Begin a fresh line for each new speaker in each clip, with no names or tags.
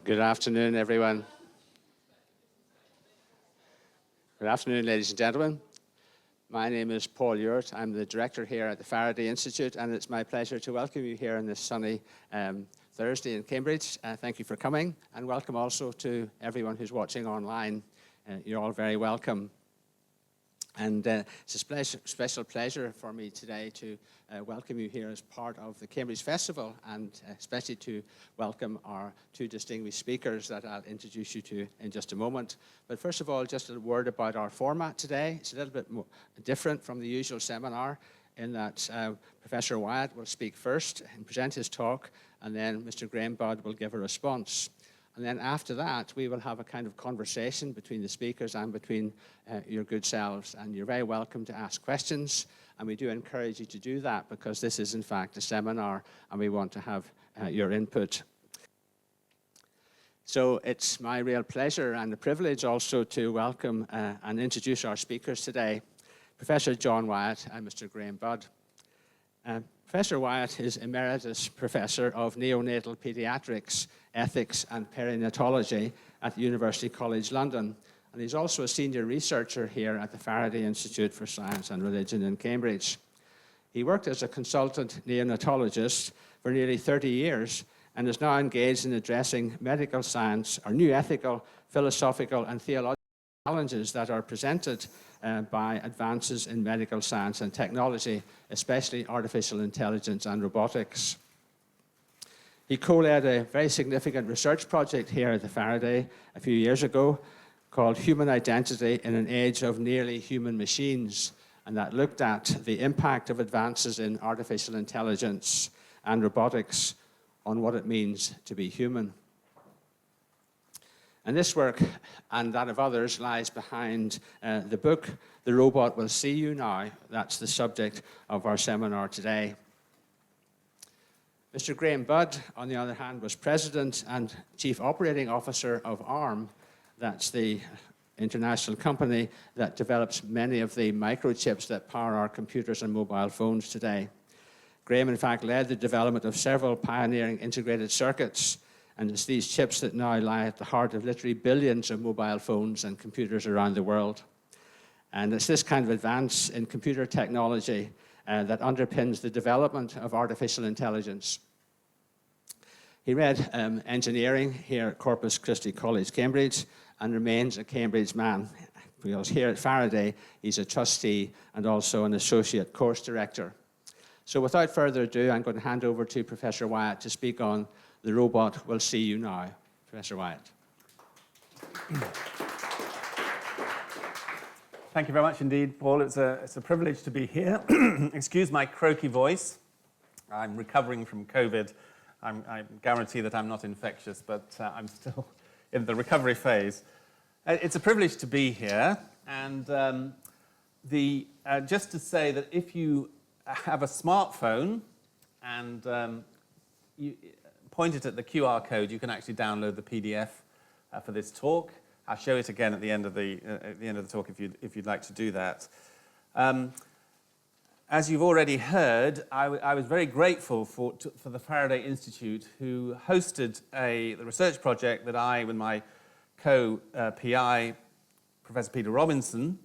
Good afternoon, everyone. Good afternoon, ladies and gentlemen. My name is Paul Wyatt. I'm the director here at the Faraday Institute, and it's my pleasure to welcome you here on this sunny Thursday in Cambridge. Thank you for coming, and welcome also to everyone who's watching online. You're all very welcome. And it's a special pleasure for me today to welcome you here as part of the Cambridge Festival, and especially to welcome our two distinguished speakers that I'll introduce you to in just a moment. But first of all, just a word about our format today. It's a little bit more different from the usual seminar in that Professor Wyatt will speak first and present his talk, and then Mr. Graham Budd will give a response. And then after that, we will have a kind of conversation between the speakers and between your good selves. And you're very welcome to ask questions. And we do encourage you to do that because this is, in fact, a seminar and we want to have your input. So it's my real pleasure and a privilege also to welcome and introduce our speakers today, Professor John Wyatt and Mr. Graham Budd. Professor Wyatt is Emeritus Professor of Neonatal Pediatrics, Ethics and Perinatology at the University College London. And he's also a senior researcher here at the Faraday Institute for Science and Religion in Cambridge. He worked as a consultant neonatologist for nearly 30 years and is now engaged in addressing medical science or new ethical, philosophical and theological challenges that are presented by advances in medical science and technology, especially artificial intelligence and robotics. He co-led a very significant research project here at the Faraday a few years ago called Human Identity in an Age of Nearly Human Machines, and that looked at the impact of advances in artificial intelligence and robotics on what it means to be human. And this work, and that of others, lies behind the book, The Robot Will See You Now. That's the subject of our seminar today. Mr. Graham Budd, on the other hand, was President and Chief Operating Officer of ARM. That's the international company that develops many of the microchips that power our computers and mobile phones today. Graham, in fact, led the development of several pioneering integrated circuits, and it's these chips that now lie at the heart of literally billions of mobile phones and computers around the world. And it's this kind of advance in computer technology that underpins the development of artificial intelligence. He read engineering here at Corpus Christi College, Cambridge, and remains a Cambridge man. Because here at Faraday, he's a trustee and also an associate course director. So without further ado, I'm going to hand over to Professor Wyatt to speak on The Robot Will See You Now. Professor Wyatt.
Thank you very much indeed, Paul. It's a privilege to be here. Excuse my croaky voice. I'm recovering from COVID. I guarantee that I'm not infectious, but I'm still in the recovery phase. It's a privilege to be here, and just to say that if you have a smartphone and you point it at the QR code, you can actually download the PDF for this talk. I'll show it again at the end of the talk if you'd like to do that. As you've already heard, I was very grateful for the Faraday Institute, who hosted the research project that I, with my co-PI, Professor Peter Robinson,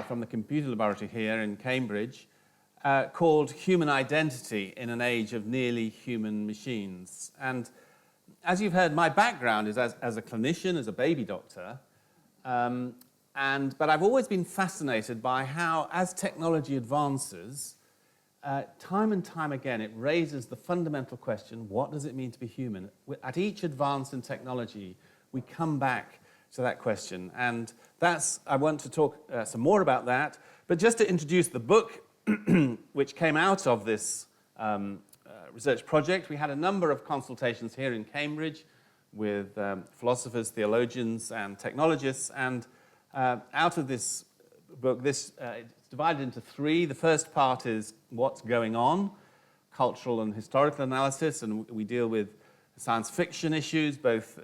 from the computer laboratory here in Cambridge, called Human Identity in an Age of Nearly Human Machines. And as you've heard, my background is as a clinician, as a baby doctor, but I've always been fascinated by how, as technology advances, time and time again, it raises the fundamental question, what does it mean to be human? At each advance in technology, we come back to that question. And I want to talk some more about that. But just to introduce the book, which came out of this research project, we had a number of consultations here in Cambridge with philosophers, theologians, and technologists. And out of this book, it's divided into three. The first part is what's going on, cultural and historical analysis, and we deal with science fiction issues, both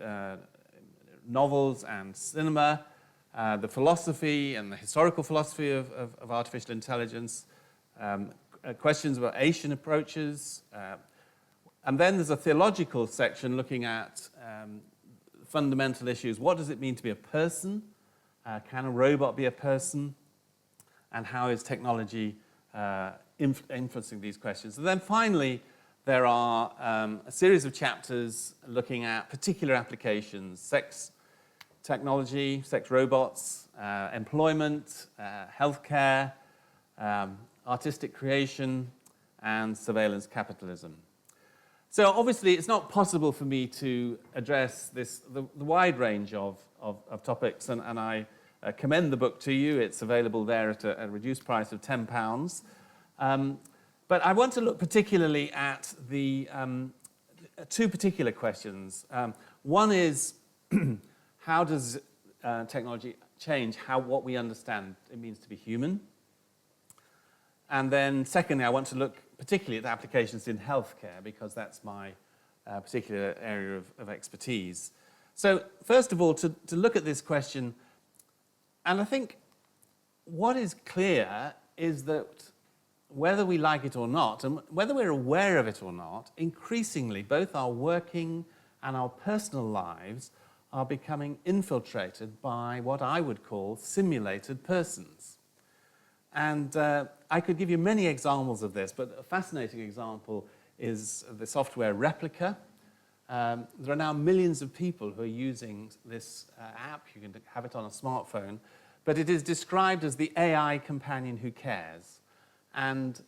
novels and cinema, the philosophy and the historical philosophy of artificial intelligence, questions about Asian approaches, and then there's a theological section looking at fundamental issues. What does it mean to be a person? Can a robot be a person? And how is technology influencing these questions? And then finally, there are a series of chapters looking at particular applications: sex technology, sex robots, employment, healthcare, artistic creation, and surveillance capitalism. So obviously, it's not possible for me to address the wide range of topics, and I commend the book to you. It's available there at a reduced price of £10. But I want to look particularly at the two particular questions. One is, how does technology change what we understand it means to be human? And then secondly, I want to look particularly at the applications in healthcare, because that's my particular area of expertise. So first of all, to look at this question, and I think what is clear is that whether we like it or not, and whether we're aware of it or not, increasingly both our working and our personal lives are becoming infiltrated by what I would call simulated persons. And I could give you many examples of this, but a fascinating example is the software Replica. There are now millions of people who are using this app. You can have it on a smartphone, but it is described as the AI companion who cares. And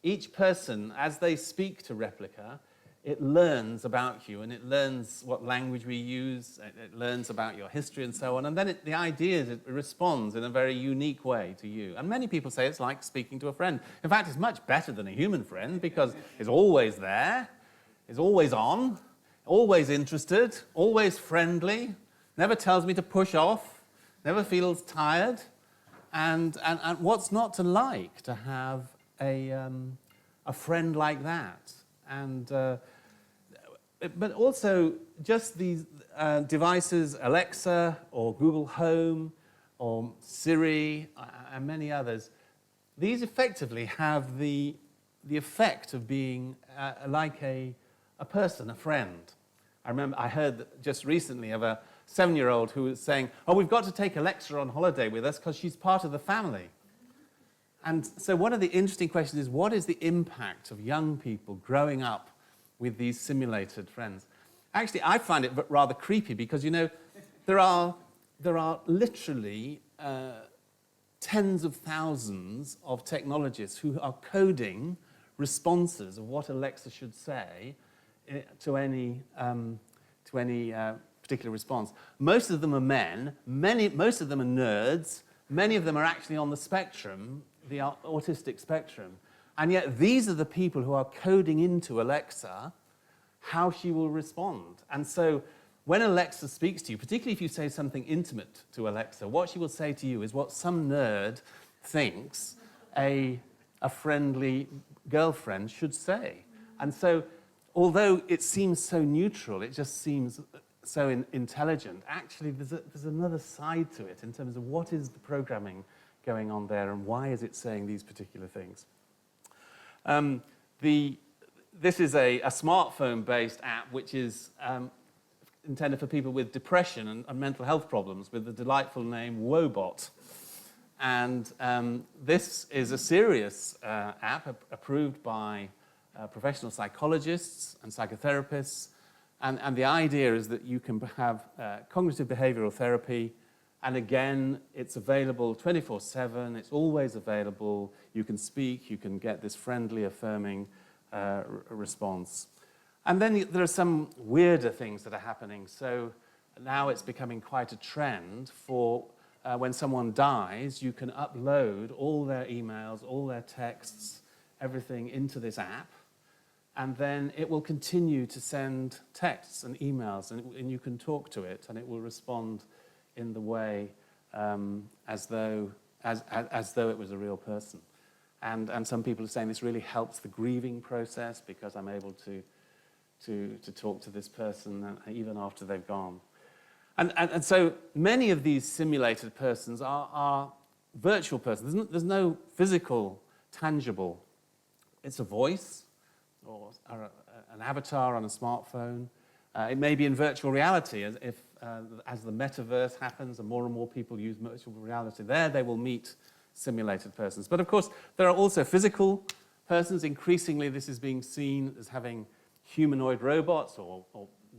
each person, as they speak to Replica, it learns about you, and it learns what language we use, it learns about your history and so on, and then the idea is it responds in a very unique way to you. And many people say it's like speaking to a friend. In fact, it's much better than a human friend, because it's always there, it's always on, always interested, always friendly, never tells me to push off, never feels tired. And what's not to like to have a friend like that? And but also just these devices, Alexa or Google Home or Siri and many others, these effectively have the effect of being like a person, a friend. I remember I heard just recently of a 7-year-old who was saying, "Oh, we've got to take Alexa on holiday with us because she's part of the family." And so one of the interesting questions is, what is the impact of young people growing up with these simulated friends? Actually, I find it rather creepy, because, you know, there are literally tens of thousands of technologists who are coding responses of what Alexa should say to any particular response. Most of them are men. Most of them are nerds. Many of them are actually on the spectrum, the autistic spectrum. And yet these are the people who are coding into Alexa how she will respond. And so when Alexa speaks to you, particularly if you say something intimate to Alexa, what she will say to you is what some nerd thinks a friendly girlfriend should say. And so although it seems so neutral, it just seems so intelligent, actually there's another side to it in terms of what is the programming going on there and why is it saying these particular things. This is a smartphone-based app which is intended for people with depression and mental health problems, with the delightful name Wobot. And this is a serious app approved by professional psychologists and psychotherapists. And the idea is that you can have cognitive behavioral therapy, and again, it's available 24/7, it's always available, you can speak, you can get this friendly, affirming response. And then there are some weirder things that are happening. So now it's becoming quite a trend for when someone dies, you can upload all their emails, all their texts, everything into this app, and then it will continue to send texts and emails, and you can talk to it, and it will respond in the way as though it was a real person. And some people are saying this really helps the grieving process, because I'm able to talk to this person even after they've gone. And so many of these simulated persons are virtual persons. There's no physical, tangible. It's a voice or an avatar on a smartphone. It may be in virtual reality, as if as the metaverse happens and more people use virtual reality there, they will meet simulated persons. But of course, there are also physical persons. Increasingly, this is being seen as having humanoid robots or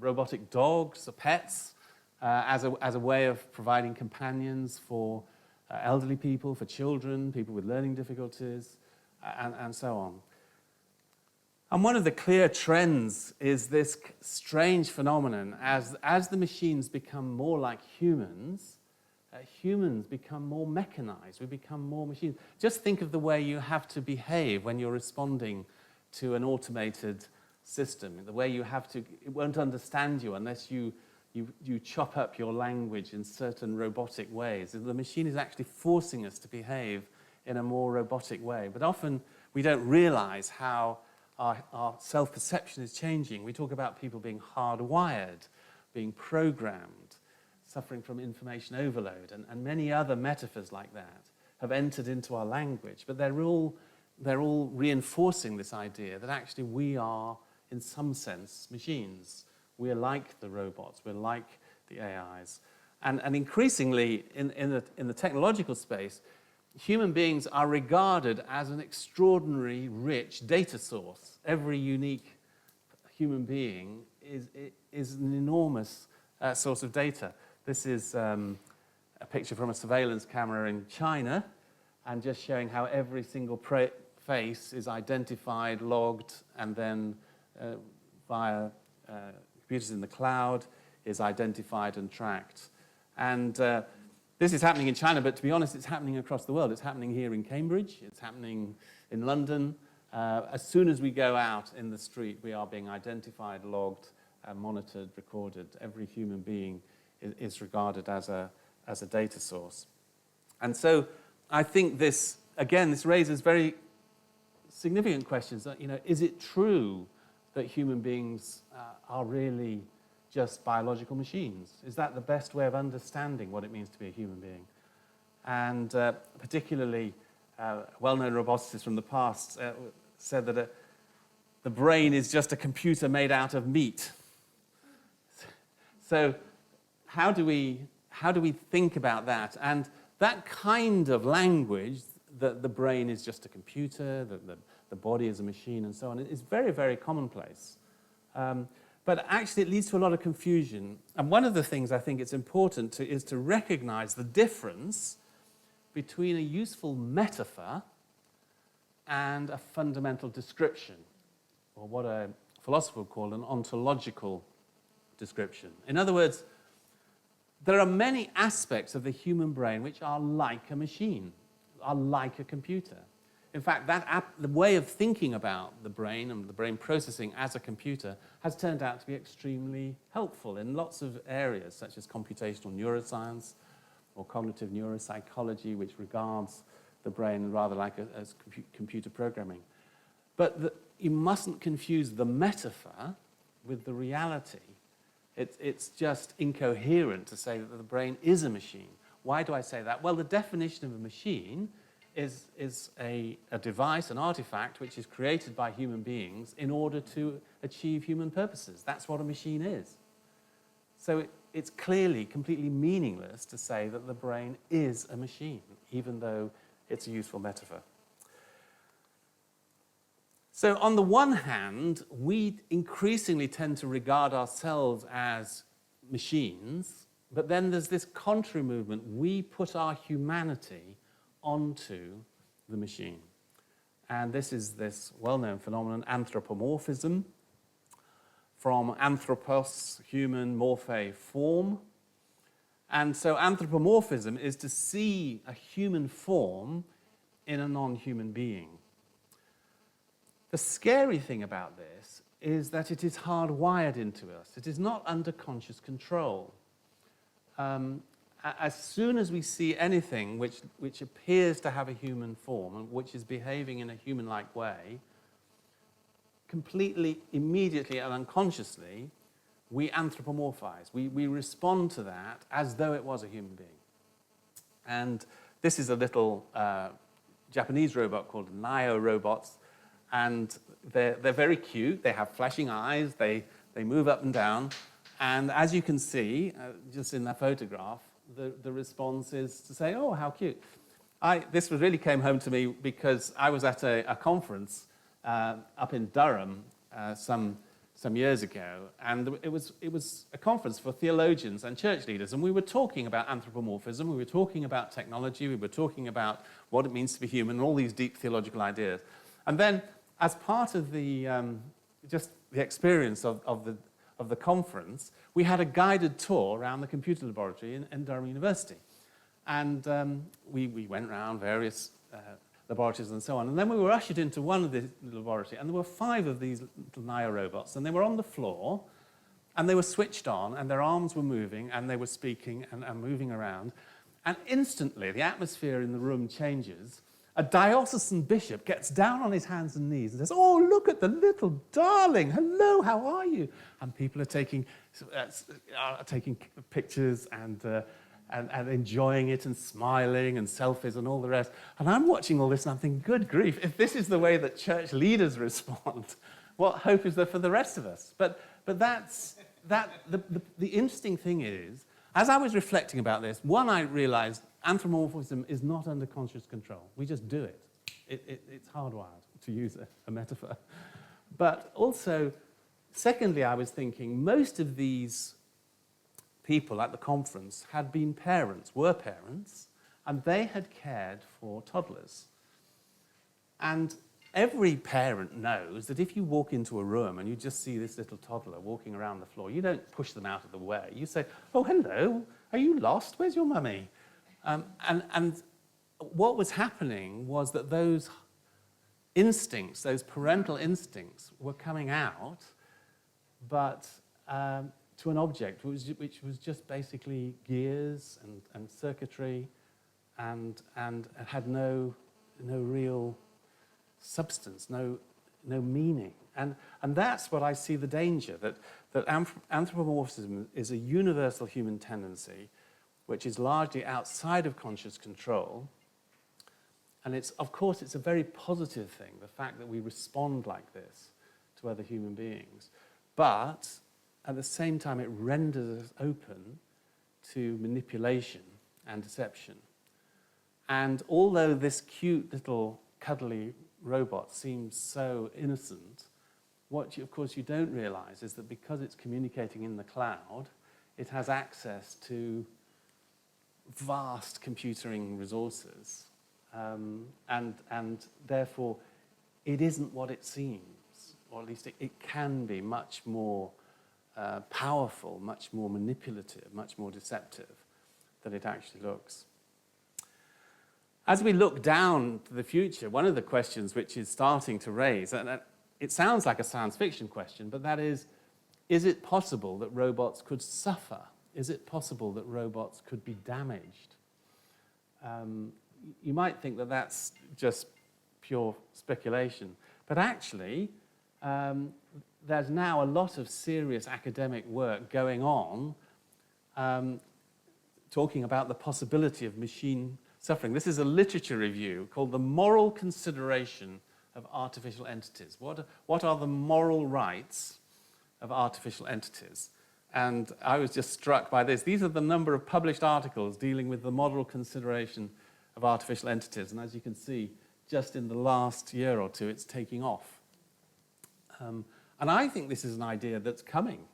robotic dogs or pets as a way of providing companions for elderly people, for children, people with learning difficulties, and so on. And one of the clear trends is this strange phenomenon. As the machines become more like humans, humans become more mechanized. We become more machines. Just think of the way you have to behave when you're responding to an automated system, the way you have to, it won't understand you unless you chop up your language in certain robotic ways. The machine is actually forcing us to behave in a more robotic way. But often we don't realize how our self-perception is changing. We talk about people being hardwired, being programmed, suffering from information overload, and many other metaphors like that have entered into our language. But they're all reinforcing this idea that actually we are, in some sense, machines. We're like the robots. We're like the AIs. And increasingly, in the technological space, human beings are regarded as an extraordinary rich data source. Every unique human being is an enormous source of data. This is a picture from a surveillance camera in China, and just showing how every single face is identified, logged, and then via computers in the cloud is identified and tracked. And this is happening in China, but to be honest, it's happening across the world. It's happening here in Cambridge. It's happening in London. As soon as we go out in the street, we are being identified, logged, monitored, recorded. Every human being is regarded as a data source. And so I think this raises very significant questions. Is it true that human beings are really just biological machines? Is that the best way of understanding what it means to be a human being? And particularly, well-known roboticists from the past said that the brain is just a computer made out of meat. So how do we think about that? And that kind of language, that the brain is just a computer, that the body is a machine, and so on, is very, very commonplace. But actually, it leads to a lot of confusion. And one of the things I think it's important is to recognize the difference between a useful metaphor and a fundamental description, or what a philosopher would call an ontological description. In other words, there are many aspects of the human brain which are like a machine, are like a computer. In fact, the way of thinking about the brain and the brain processing as a computer has turned out to be extremely helpful in lots of areas, such as computational neuroscience or cognitive neuropsychology, which regards the brain rather like as computer programming. But you mustn't confuse the metaphor with the reality. It's just incoherent to say that the brain is a machine. Why do I say that? Well, the definition of a machine is a device, an artifact, which is created by human beings in order to achieve human purposes. That's what a machine is. So it's clearly completely meaningless to say that the brain is a machine, even though it's a useful metaphor. So on the one hand, we increasingly tend to regard ourselves as machines, but then there's this contrary movement. We put our humanity onto the machine. And this is this well-known phenomenon, anthropomorphism, from anthropos, human, morphe, form. And so anthropomorphism is to see a human form in a non-human being. The scary thing about this is that it is hardwired into us. It is not under conscious control. As soon as we see anything which appears to have a human form and which is behaving in a human-like way, completely, immediately and unconsciously, we anthropomorphize. We respond to that as though it was a human being. And this is a little Japanese robot called Nio robots, and they're very cute. They have flashing eyes. They move up and down. And as you can see, just in that photograph, the response is to say, oh, how cute. This really came home to me because I was at a conference up in Durham some years ago, and it was a conference for theologians and church leaders, and we were talking about anthropomorphism, we were talking about technology, we were talking about what it means to be human, and all these deep theological ideas. And then, as part of the just the experience of the conference, we had a guided tour around the computer laboratory in Durham University. And we went around various laboratories and so on. And then we were ushered into one of the laboratories, and there were 5 of these little Naya robots, and they were on the floor, and they were switched on, and their arms were moving, and they were speaking and moving around. And instantly, the atmosphere in the room changes. A diocesan bishop gets down on his hands and knees and says, oh, look at the little darling. Hello, how are you? And people are taking pictures and enjoying it and smiling and selfies and all the rest. And I'm watching all this and I'm thinking, good grief, if this is the way that church leaders respond, what hope is there for the rest of us? But the interesting thing is, as I was reflecting about this, one, I realized anthropomorphism is not under conscious control. We just do it. It's hardwired, to use a metaphor. But also, secondly, I was thinking most of these people at the conference had been parents, were parents, and they had cared for toddlers. And every parent knows that if you walk into a room and you just see this little toddler walking around the floor, you don't push them out of the way. You say, oh, hello, are you lost? Where's your mummy? And what was happening was that those instincts, those parental instincts, were coming out, but to an object which was just basically gears and circuitry and had no real substance, no meaning. And that's what I see the danger, that anthropomorphism is a universal human tendency which is largely outside of conscious control. And of course, it's a very positive thing, the fact that we respond like this to other human beings. But at the same time, it renders us open to manipulation and deception. And although this cute little cuddly robot seems so innocent, what of course you don't realize is that because it's communicating in the cloud, it has access to vast computing resources, and therefore it isn't what it seems, or at least it can be much more powerful, much more manipulative, much more deceptive than it actually looks. As we look down to the future, one of the questions which is starting to raise, and it sounds like a science fiction question, but that is it possible that robots could suffer? Is it possible that robots could be damaged? You might think that that's just pure speculation, but actually, there's now a lot of serious academic work going on talking about the possibility of machine suffering. This is a literature review called The Moral Consideration of Artificial Entities. What are the moral rights of artificial entities? And I was just struck by this. These are the number of published articles dealing with the moral consideration of artificial entities. And as you can see, just in the last year or two, it's taking off. And I think this is an idea that's coming,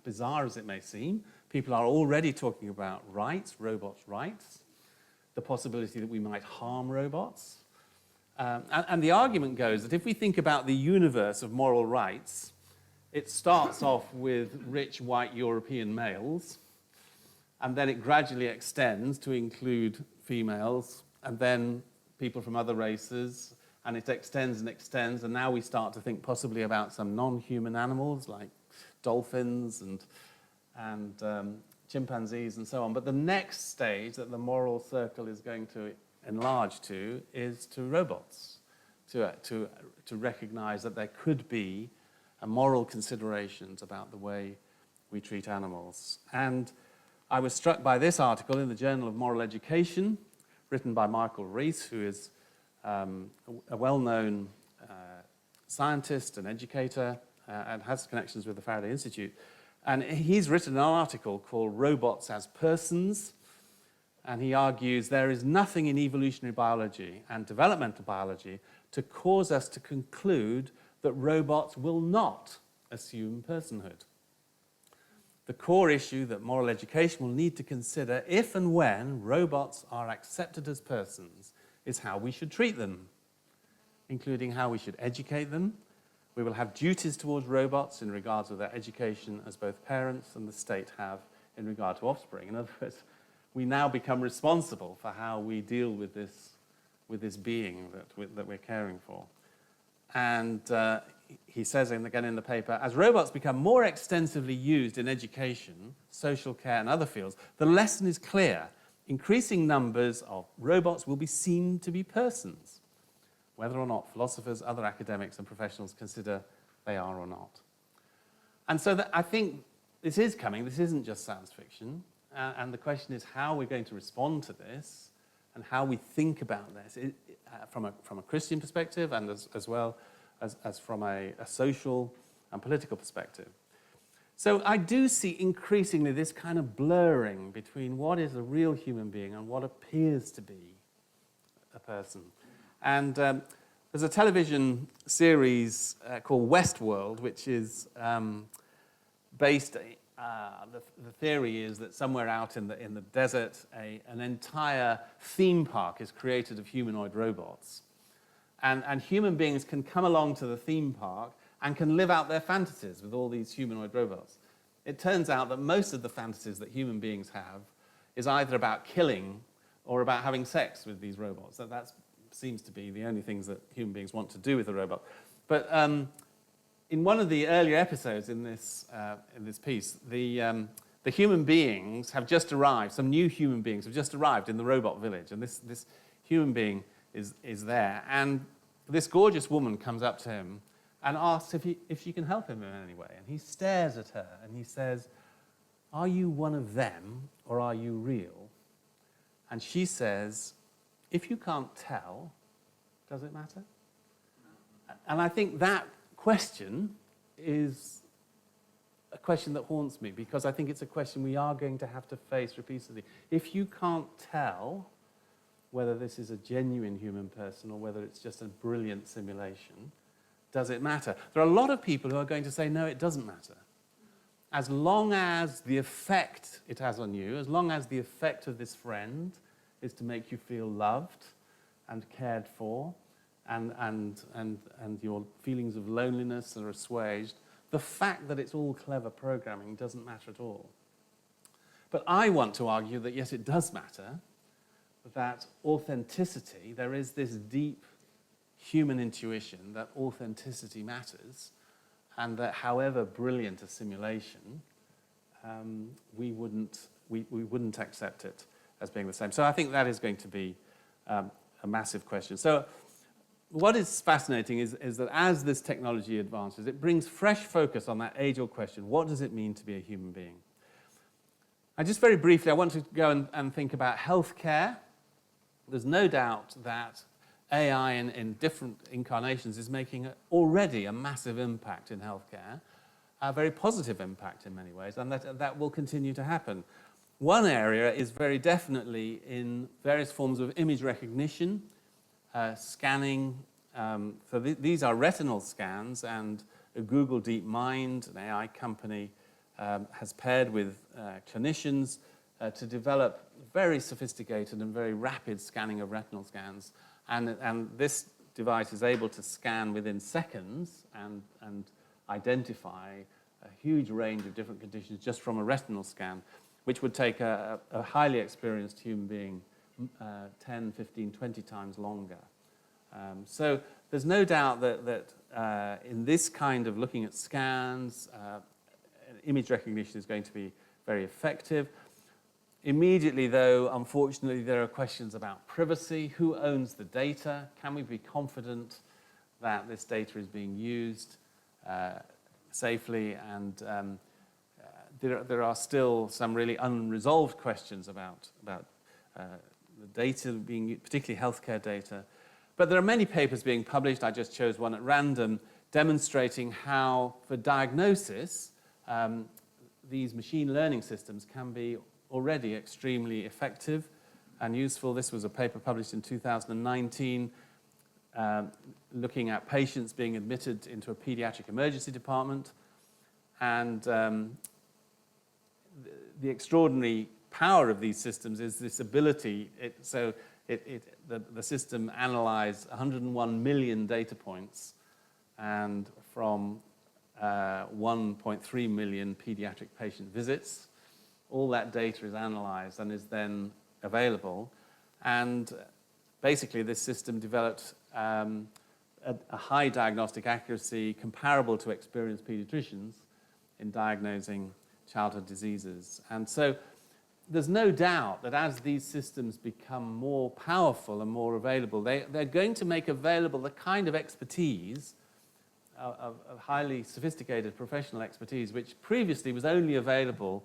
bizarre as it may seem. People are already talking about rights, robots' rights, the possibility that we might harm robots. And the argument goes that if we think about the universe of moral rights, it starts off with rich white European males, and then it gradually extends to include females, and then people from other races, and it extends, and now we start to think possibly about some non-human animals like dolphins and chimpanzees and so on. But the next stage that the moral circle is going to enlarge to is to robots, to recognize that there could be moral considerations about the way we treat animals. And I was struck by this article in the Journal of Moral Education, written by Michael Rees, who is a well-known scientist and educator and has connections with the Faraday Institute. And he's written an article called Robots as Persons, and he argues there is nothing in evolutionary biology and developmental biology to cause us to conclude that robots will not assume personhood. The core issue that moral education will need to consider if and when robots are accepted as persons is how we should treat them, including how we should educate them. We will have duties towards robots in regard to their education as both parents and the state have in regard to offspring. In other words, we now become responsible for how we deal with this being that we're caring for. And he says again in the paper, as robots become more extensively used in education, social care, and other fields, the lesson is clear. Increasing numbers of robots will be seen to be persons, whether or not philosophers, other academics, and professionals consider they are or not. And so I think this is coming. This isn't just science fiction. And the question is how we're going to respond to this and how we think about this from a Christian perspective and as well as from a social and political perspective. So I do see increasingly this kind of blurring between what is a real human being and what appears to be a person. And there's a television series called Westworld, which is based. The theory is that somewhere out in the desert, an entire theme park is created of humanoid robots, and human beings can come along to the theme park and can live out their fantasies with all these humanoid robots. It turns out that most of the fantasies that human beings have is either about killing or about having sex with these robots. That seems to be the only things that human beings want to do with a robot. But in one of the earlier episodes in this piece, the human beings have just arrived. Some new human beings have just arrived in the robot village, and this human being is there. And this gorgeous woman comes up to him and asks if she can help him in any way. And he stares at her and he says, "Are you one of them or are you real?" And she says, "If you can't tell, does it matter?" And I think that question is a question that haunts me, because I think it's a question we are going to have to face repeatedly. If you can't tell whether this is a genuine human person or whether it's just a brilliant simulation, does it matter? There are a lot of people who are going to say, no, it doesn't matter. As long as the effect it has on you, as long as the effect of this friend is to make you feel loved and cared for, and your feelings of loneliness are assuaged, the fact that it's all clever programming doesn't matter at all. But I want to argue that, yes, it does matter, that authenticity, there is this deep human intuition that authenticity matters, and that however brilliant a simulation, we wouldn't accept it as being the same. So I think that is going to be a massive question. So what is fascinating is that as this technology advances, it brings fresh focus on that age-old question, what does it mean to be a human being? And just very briefly, I want to go and think about healthcare. There's no doubt that AI in different incarnations is making already a massive impact in healthcare, a very positive impact in many ways, and that will continue to happen. One area is very definitely in various forms of image recognition, scanning. So these are retinal scans, and Google DeepMind, an AI company, has paired with clinicians to develop very sophisticated and very rapid scanning of retinal scans. And this device is able to scan within seconds and identify a huge range of different conditions just from a retinal scan, which would take a highly experienced human being 10, 15, 20 times longer. So there's no doubt that in this kind of looking at scans, image recognition is going to be very effective. Immediately, though, unfortunately, there are questions about privacy. Who owns the data? Can we be confident that this data is being used safely? And there are still some really unresolved questions about the data being, particularly healthcare data. But there are many papers being published. I just chose one at random, demonstrating how, for diagnosis, these machine learning systems can be already extremely effective and useful. This was a paper published in 2019 looking at patients being admitted into a pediatric emergency department. And the extraordinary power of these systems is this ability. The system analyzed 101 million data points, and from 1.3 million pediatric patient visits. All that data is analyzed and is then available. And basically, this system developed a high diagnostic accuracy comparable to experienced pediatricians in diagnosing childhood diseases. And so there's no doubt that as these systems become more powerful and more available, they're going to make available the kind of expertise, of highly sophisticated professional expertise, which previously was only available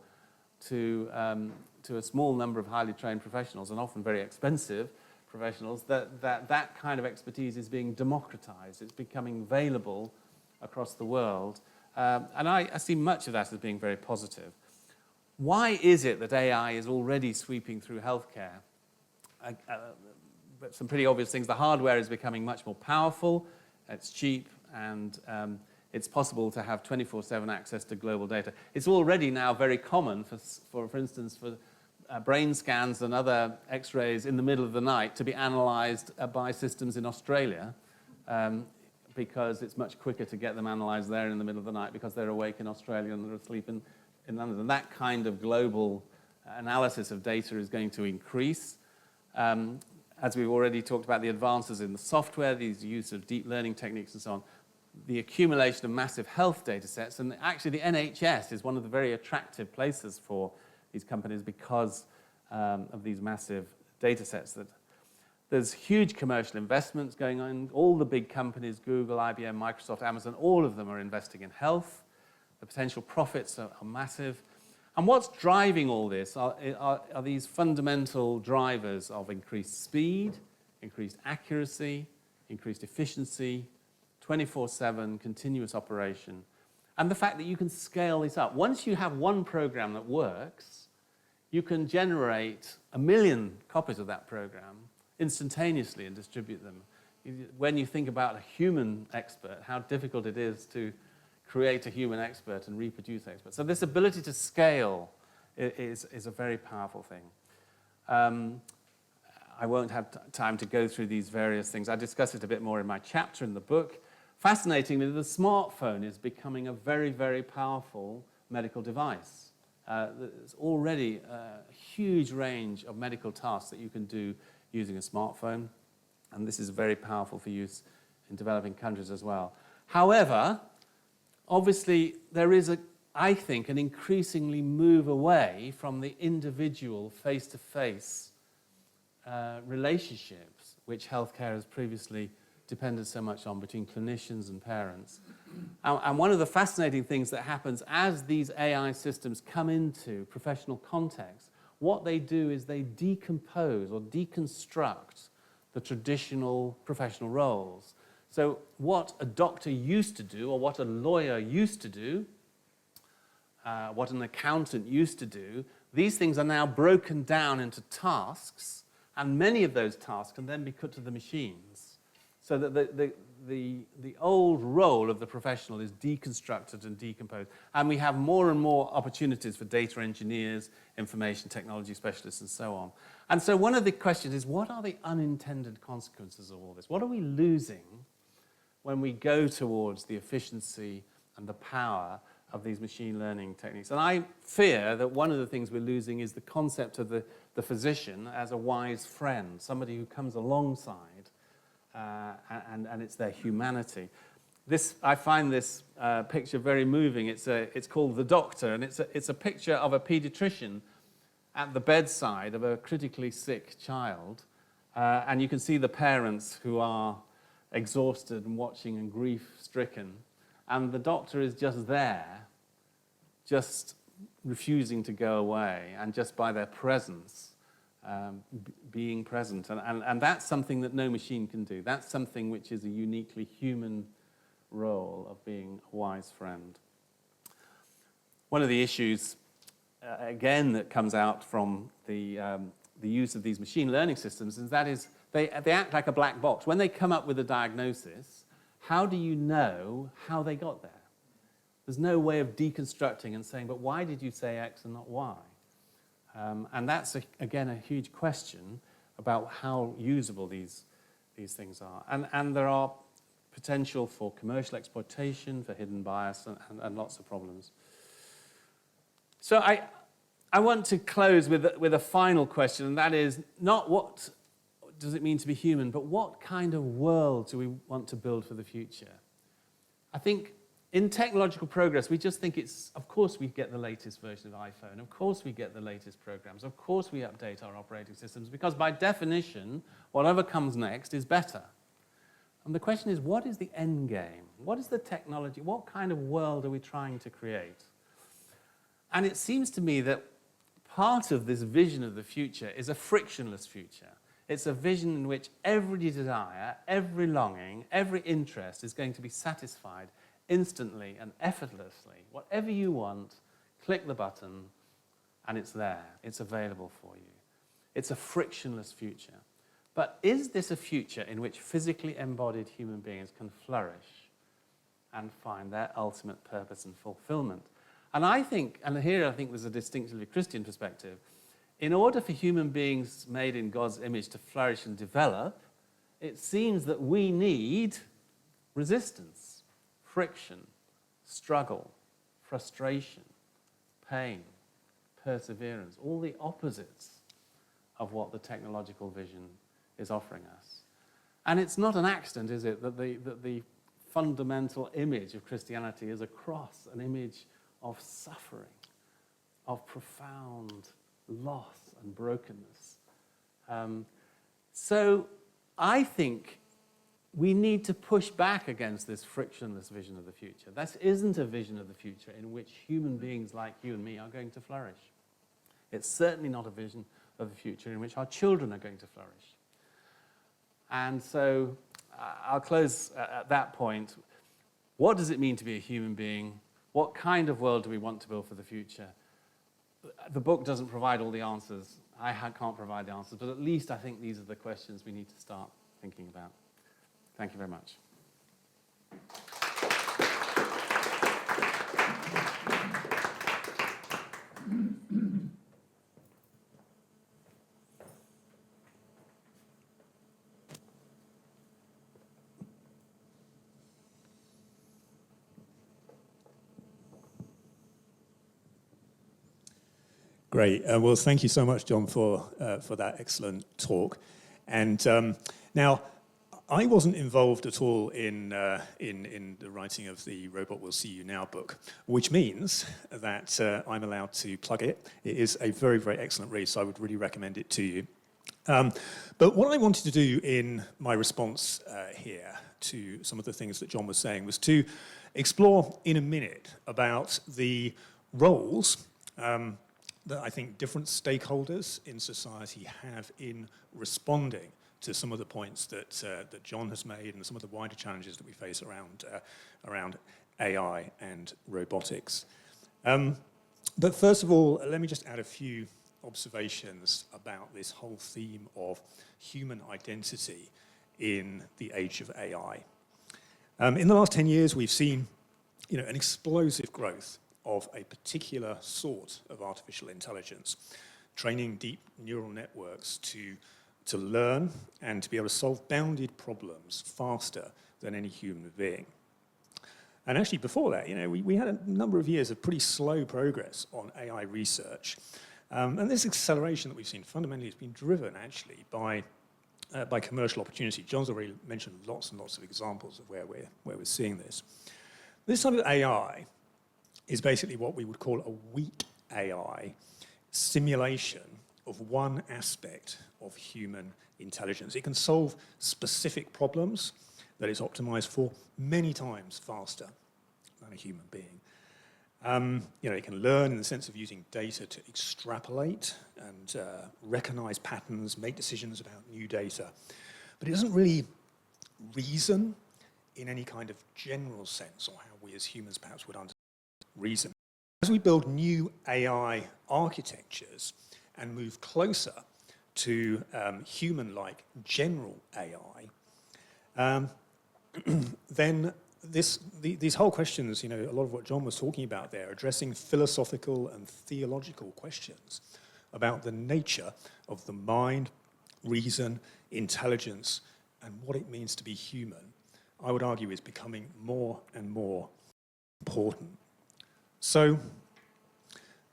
to a small number of highly trained professionals, and often very expensive professionals. That kind of expertise is being democratized. It's becoming available across the world. And I see much of that as being very positive. Why is it that AI is already sweeping through healthcare? But some pretty obvious things. The hardware is becoming much more powerful, it's cheap, and it's possible to have 24/7 access to global data. It's already now very common, for instance, for brain scans and other X-rays in the middle of the night to be analyzed by systems in Australia, because it's much quicker to get them analyzed there in the middle of the night because they're awake in Australia and they're asleep in London. And that kind of global analysis of data is going to increase. As we've already talked about, the advances in the software, the use of deep learning techniques and so on, the accumulation of massive health data sets, and actually the NHS is one of the very attractive places for these companies because of these massive data sets. There's huge commercial investments going on. All the big companies, Google, IBM, Microsoft, Amazon, all of them are investing in health. The potential profits are massive. And what's driving all this are these fundamental drivers of increased speed, increased accuracy, increased efficiency, 24/7 continuous operation, and the fact that you can scale this up. Once you have one program that works, you can generate 1 million copies of that program instantaneously and distribute them. When you think about a human expert, how difficult it is to create a human expert and reproduce experts. So this ability to scale is a very powerful thing. I won't have time to go through these various things. I discuss it a bit more in my chapter in the book. Fascinatingly, the smartphone is becoming a very, very powerful medical device. There's already a huge range of medical tasks that you can do using a smartphone, and this is very powerful for use in developing countries as well. However, obviously, there is, I think, an increasingly move away from the individual face-to-face relationships which healthcare has previously depended so much on between clinicians and parents. And one of the fascinating things that happens as these AI systems come into professional context, what they do is they decompose or deconstruct the traditional professional roles. So what a doctor used to do, or what a lawyer used to do, what an accountant used to do, these things are now broken down into tasks, and many of those tasks can then be put to the machines. So that the old role of the professional is deconstructed and decomposed. And we have more and more opportunities for data engineers, information technology specialists, and so on. And so one of the questions is, what are the unintended consequences of all this? What are we losing when we go towards the efficiency and the power of these machine learning techniques? And I fear that one of the things we're losing is the concept of the physician as a wise friend, somebody who comes alongside, and it's their humanity. I find this picture very moving. It's called The Doctor, and it's a picture of a pediatrician at the bedside of a critically sick child, and you can see the parents who are exhausted and watching and grief-stricken, and the doctor is just there, just refusing to go away, and just by their presence, being present. And that's something that no machine can do. That's something which is a uniquely human role of being a wise friend. one of the issues, again, that comes out from the use of these machine learning systems is that is they act like a black box. When they come up with a diagnosis, how do you know how they got there? There's no way of deconstructing and saying, but why did you say X and not Y? And that's, again, a huge question about how usable these things are. And there are potential for commercial exploitation, for hidden bias, and lots of problems. So I want to close with a final question, and that is not what does it mean to be human, but what kind of world do we want to build for the future? I think in technological progress, we just think it's, of course we get the latest version of iPhone, of course we get the latest programs, of course we update our operating systems, because by definition, whatever comes next is better. And the question is, what is the end game? What is the technology? What kind of world are we trying to create? And it seems to me that part of this vision of the future is a frictionless future. It's a vision in which every desire, every longing, every interest is going to be satisfied instantly and effortlessly. Whatever you want, click the button, and it's there. It's available for you. It's a frictionless future. But is this a future in which physically embodied human beings can flourish and find their ultimate purpose and fulfillment? And I think, and here I think there's a distinctively Christian perspective, in order for human beings made in God's image to flourish and develop, it seems that we need resistance, friction, struggle, frustration, pain, perseverance, all the opposites of what the technological vision is offering us. And it's not an accident, is it, that the fundamental image of Christianity is a cross, an image of suffering, of profound loss and brokenness. So I think we need to push back against this frictionless vision of the future. This isn't a vision of the future in which human beings like you and me are going to flourish. It's certainly not a vision of the future in which our children are going to flourish. And so I'll close at that point. What does it mean to be a human being? What kind of world do we want to build for the future? The book doesn't provide all the answers. I can't provide the answers, but at least I think these are the questions we need to start thinking about. Thank you very much.
Great. Well, thank you so much, John, for that excellent talk. And now, I wasn't involved at all in the writing of the Robot Will See You Now book, which means that I'm allowed to plug it. It is a very, very excellent read, so I would really recommend it to you. But what I wanted to do in my response here to some of the things that John was saying was to explore in a minute about the roles that I think different stakeholders in society have in responding to some of the points that John has made and some of the wider challenges that we face around AI and robotics. But first of all, let me just add a few observations about this whole theme of human identity in the age of AI. In the last 10 years, we've seen an explosive growth of a particular sort of artificial intelligence, training deep neural networks to learn and to be able to solve bounded problems faster than any human being. And actually before that, we had a number of years of pretty slow progress on AI research. And this acceleration that we've seen fundamentally has been driven actually by commercial opportunity. John's already mentioned lots and lots of examples of where we're seeing this. This type of AI is basically what we would call a weak AI simulation of one aspect of human intelligence. It can solve specific problems that it's optimized for many times faster than a human being. It can learn in the sense of using data to extrapolate and recognize patterns, make decisions about new data. But it doesn't really reason in any kind of general sense, or how we as humans perhaps would understand reason. As we build new AI architectures and move closer to human-like general AI, then these whole questions, a lot of what John was talking about there, addressing philosophical and theological questions about the nature of the mind, reason, intelligence, and what it means to be human, I would argue is becoming more and more important. So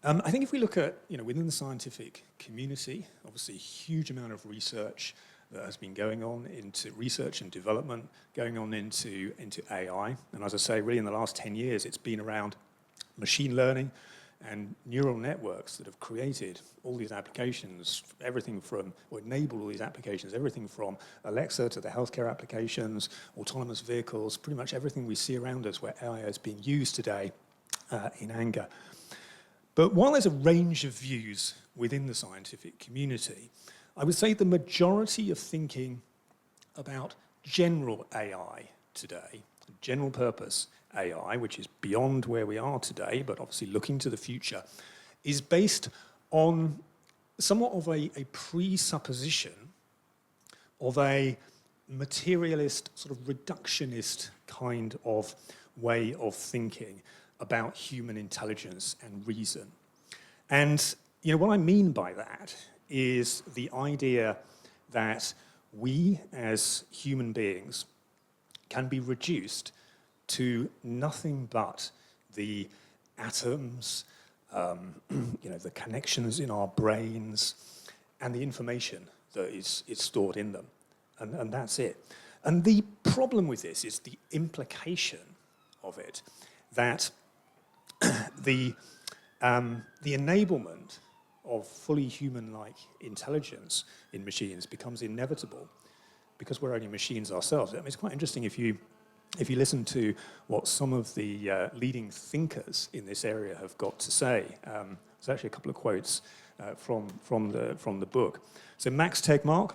I think if we look at, within the scientific community, obviously a huge amount of research that has been going on into research and development, going on into AI. And as I say, really in the last 10 years, it's been around machine learning and neural networks that have created all these applications, everything from, or enabled all these applications, everything from Alexa to the healthcare applications, autonomous vehicles, pretty much everything we see around us where AI is being used today in anger. But while there's a range of views within the scientific community, I would say the majority of thinking about general AI today, general purpose AI, which is beyond where we are today, but obviously looking to the future, is based on somewhat of a presupposition of a materialist, sort of reductionist kind of way of thinking about human intelligence and reason. And what I mean by that is the idea that we as human beings can be reduced to nothing but the atoms, the connections in our brains, and the information that is stored in them. And that's it. And the problem with this is the implication of it, that the enablement of fully human-like intelligence in machines becomes inevitable because we're only machines ourselves. I mean, it's quite interesting if you listen to what some of the leading thinkers in this area have got to say. There's actually a couple of quotes from the book. So Max Tegmark,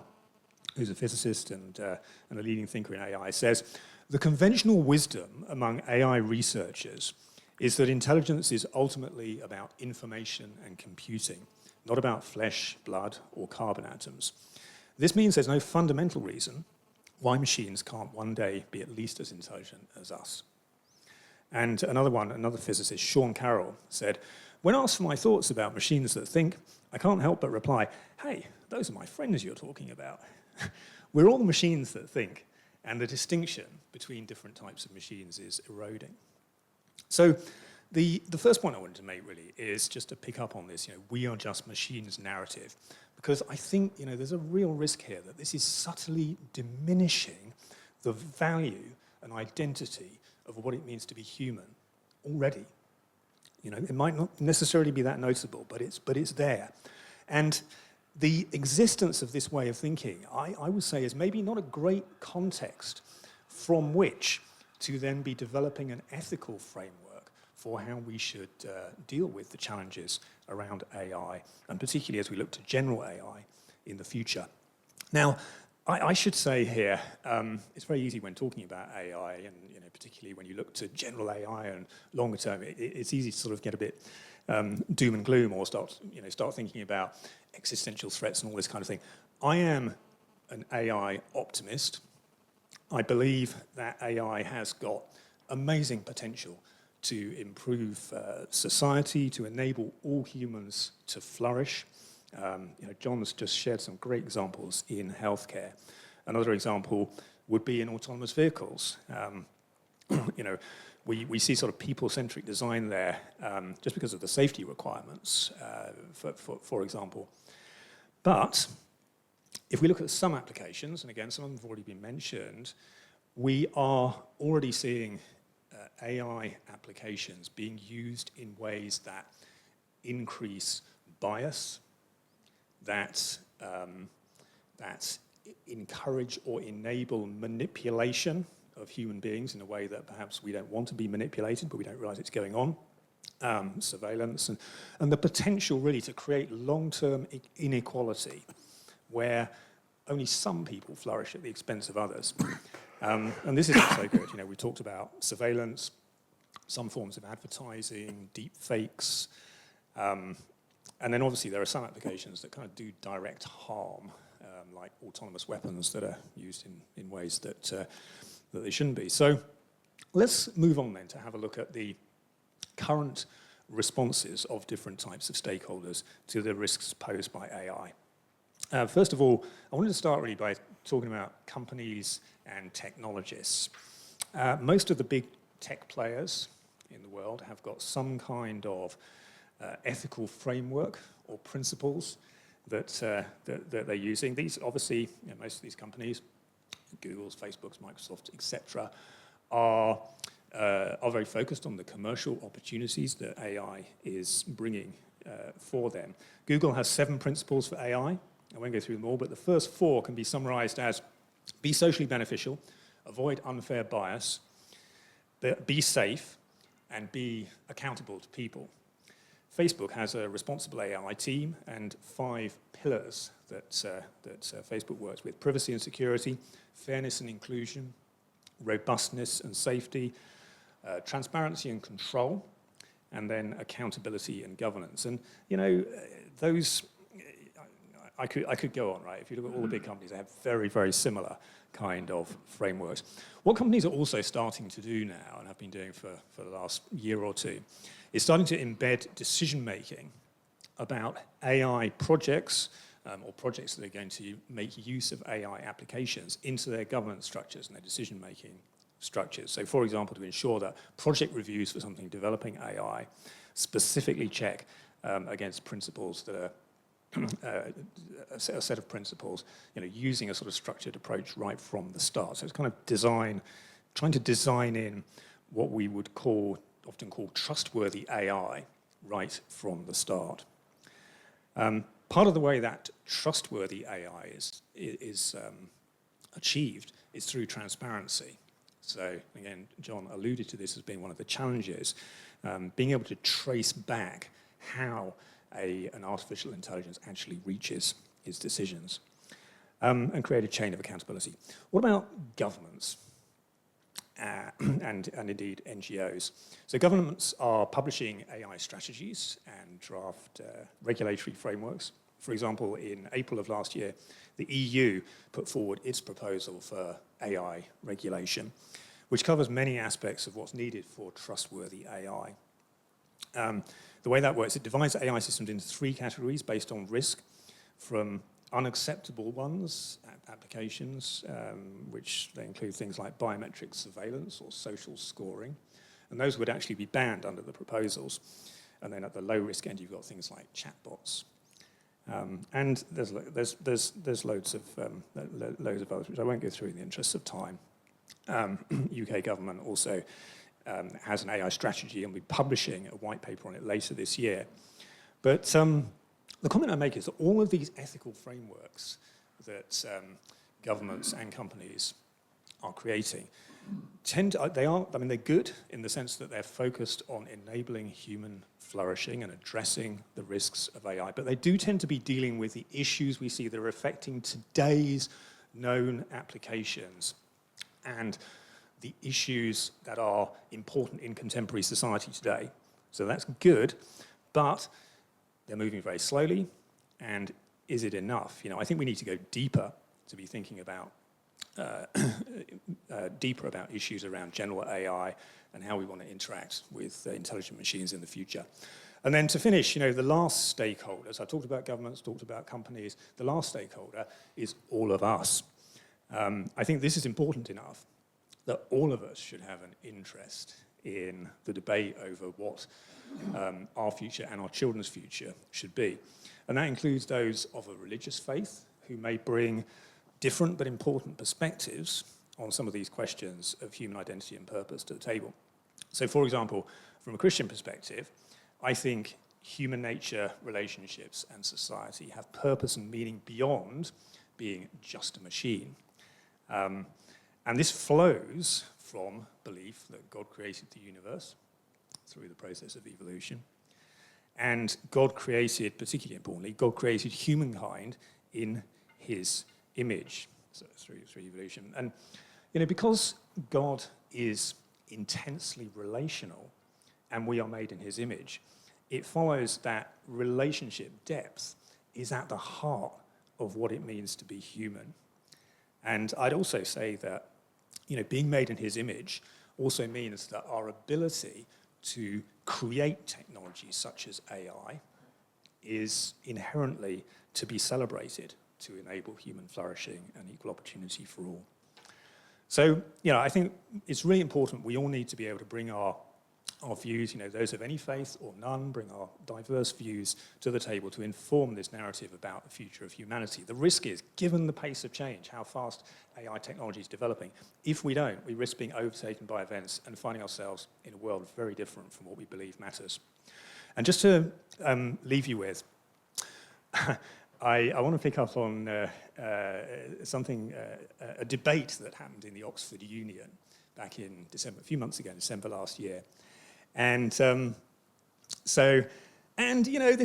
who's a physicist and a leading thinker in AI, says, "The conventional wisdom among AI researchers is that intelligence is ultimately about information and computing, not about flesh, blood, or carbon atoms. This means there's no fundamental reason why machines can't one day be at least as intelligent as us." And another physicist, Sean Carroll, said, "When asked for my thoughts about machines that think, I can't help but reply, hey, those are my friends you're talking about." We're all machines that think, and the distinction between different types of machines is eroding. So the first point I wanted to make really is just to pick up on this, we are just machines narrative, because I think, there's a real risk here that this is subtly diminishing the value and identity of what it means to be human already. It might not necessarily be that noticeable, but it's there. And the existence of this way of thinking, I would say, is maybe not a great context from which to then be developing an ethical framework for how we should deal with the challenges around AI, and particularly as we look to general AI in the future. Now, I should say here, it's very easy when talking about AI, and particularly when you look to general AI and longer term, it's easy to sort of get a bit doom and gloom, or start thinking about existential threats and all this kind of thing. I am an AI optimist. I believe that AI has got amazing potential to improve society, to enable all humans to flourish. John's just shared some great examples in healthcare. Another example would be in autonomous vehicles. We see sort of people-centric design there, just because of the safety requirements, for example. But if we look at some applications, and again, some of them have already been mentioned, we are already seeing AI applications being used in ways that increase bias, that encourage or enable manipulation of human beings in a way that perhaps we don't want to be manipulated, but we don't realize it's going on, surveillance, and the potential really to create long-term inequality where only some people flourish at the expense of others. And this isn't so good. We talked about surveillance, some forms of advertising, deep fakes, and then obviously there are some applications that kind of do direct harm, like autonomous weapons that are used in ways that they shouldn't be. So let's move on then to have a look at the current responses of different types of stakeholders to the risks posed by AI. First of all, I wanted to start really by talking about companies and technologists. Most of the big tech players in the world have got some kind of ethical framework or principles that they're using. These obviously, most of these companies, Google's, Facebook's, Microsoft, etc., are very focused on the commercial opportunities that AI is bringing for them. Google has 7 principles for AI. I won't go through them all, but the first 4 can be summarized as be socially beneficial, avoid unfair bias, be safe, and be accountable to people. Facebook has a responsible AI team and 5 pillars that Facebook works with: privacy and security, fairness and inclusion, robustness and safety, transparency and control, and then accountability and governance. And those I could go on, right? If you look at all the big companies, they have very, very similar kind of frameworks. What companies are also starting to do now, and have been doing for the last year or two, is starting to embed decision-making about AI projects or projects that are going to make use of AI applications into their governance structures and their decision-making structures. So, for example, to ensure that project reviews for something developing AI specifically check against principles that are a set of principles, using a sort of structured approach right from the start. So it's kind of trying to design in what we would often call trustworthy AI right from the start. Part of the way that trustworthy AI is achieved is through transparency. So again, John alluded to this as being one of the challenges, being able to trace back how an artificial intelligence actually reaches its decisions, and create a chain of accountability. What about governments and indeed NGOs? So governments are publishing AI strategies and draft regulatory frameworks. For example, in April of last year, the EU put forward its proposal for AI regulation, which covers many aspects of what's needed for trustworthy AI. The way that works, it divides AI systems into 3 categories based on risk, from unacceptable ones, applications, which they include things like biometric surveillance or social scoring, and those would actually be banned under the proposals. And then at the low risk end, you've got things like chatbots. And there's loads of others, which I won't go through in the interest of time. UK government also has an AI strategy and will be publishing a white paper on it later this year. But the comment I make is that all of these ethical frameworks that governments and companies are creating they're good in the sense that they're focused on enabling human flourishing and addressing the risks of AI, but they do tend to be dealing with the issues we see that are affecting today's known applications and the issues that are important in contemporary society today. So that's good, but they're moving very slowly, and is it enough? I think we need to go deeper to be thinking about deeper about issues around general AI and how we want to interact with intelligent machines in the future. And then to finish, the last stakeholders, I talked about governments, talked about companies, the last stakeholder is all of us. I think this is important enough that all of us should have an interest in the debate over what our future and our children's future should be. And that includes those of a religious faith who may bring different but important perspectives on some of these questions of human identity and purpose to the table. So, for example, from a Christian perspective, I think human nature, relationships, and society have purpose and meaning beyond being just a machine. And this flows from belief that God created the universe through the process of evolution. And God created, particularly importantly, God created humankind in his image, so through evolution. And because God is intensely relational, and we are made in his image, it follows that relationship depth is at the heart of what it means to be human. And I'd also say that, being made in his image also means that our ability to create technologies such as AI is inherently to be celebrated to enable human flourishing and equal opportunity for all. So, I think it's really important we all need to be able to bring our views, those of any faith or none, bring our diverse views to the table to inform this narrative about the future of humanity. The risk is, given the pace of change, how fast AI technology is developing, if we don't, we risk being overtaken by events and finding ourselves in a world very different from what we believe matters. And just to leave you with, I want to pick up on a debate that happened in the Oxford Union back in December, a few months ago, December last year. And this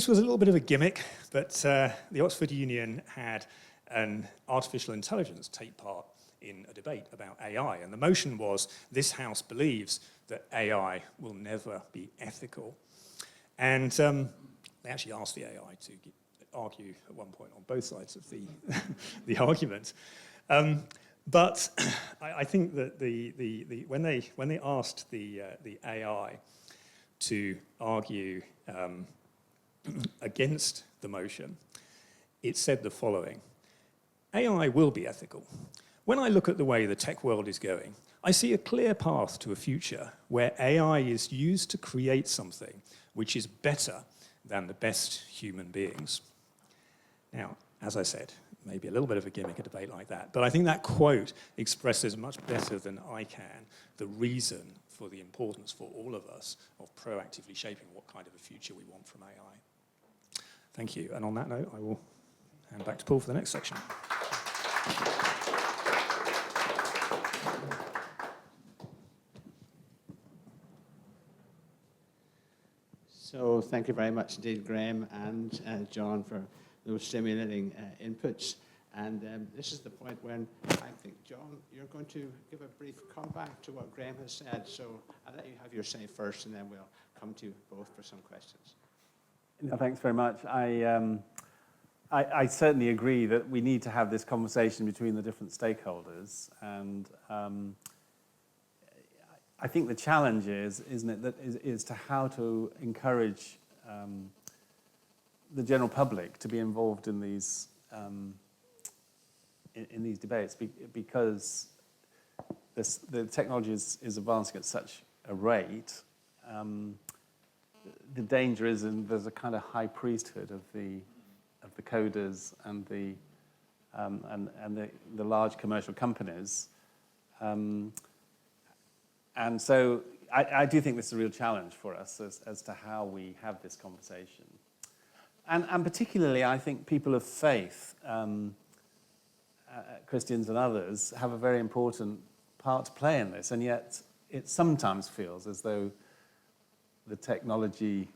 was a little bit of a gimmick, but the Oxford Union had an artificial intelligence take part in a debate about AI. And the motion was, this House believes that AI will never be ethical. And they actually asked the AI to argue at one point on both sides of the argument. But I think that when they asked the AI to argue against the motion, it said the following: AI will be ethical. When I look at the way the tech world is going, I see a clear path to a future where AI is used to create something which is better than the best human beings. Now, as I said, maybe a little bit of a gimmick, a debate like that, but I think that quote expresses much better than I can the reason for the importance for all of us of proactively shaping what kind of a future we want from AI. Thank you. And on that note, I will hand back to Paul for the next section.
So thank you very much indeed, Graham and John, for those stimulating inputs. And this is the point when I think, John, you're going to give a brief comeback to what Graham has said. So I'll let you have your say first, and then we'll come to you both for some questions.
No, thanks very much. I certainly agree that we need to have this conversation between the different stakeholders. And I think the challenge isn't it, is to how to encourage the general public to be involved in these debates, because the technology is advancing at such a rate. The danger is there's a kind of high priesthood of the coders and the large commercial companies. And so I do think this is a real challenge for us as to how we have this conversation. And particularly, I think people of faith, Christians and others, have a very important part to play in this. And yet it sometimes feels as though the technology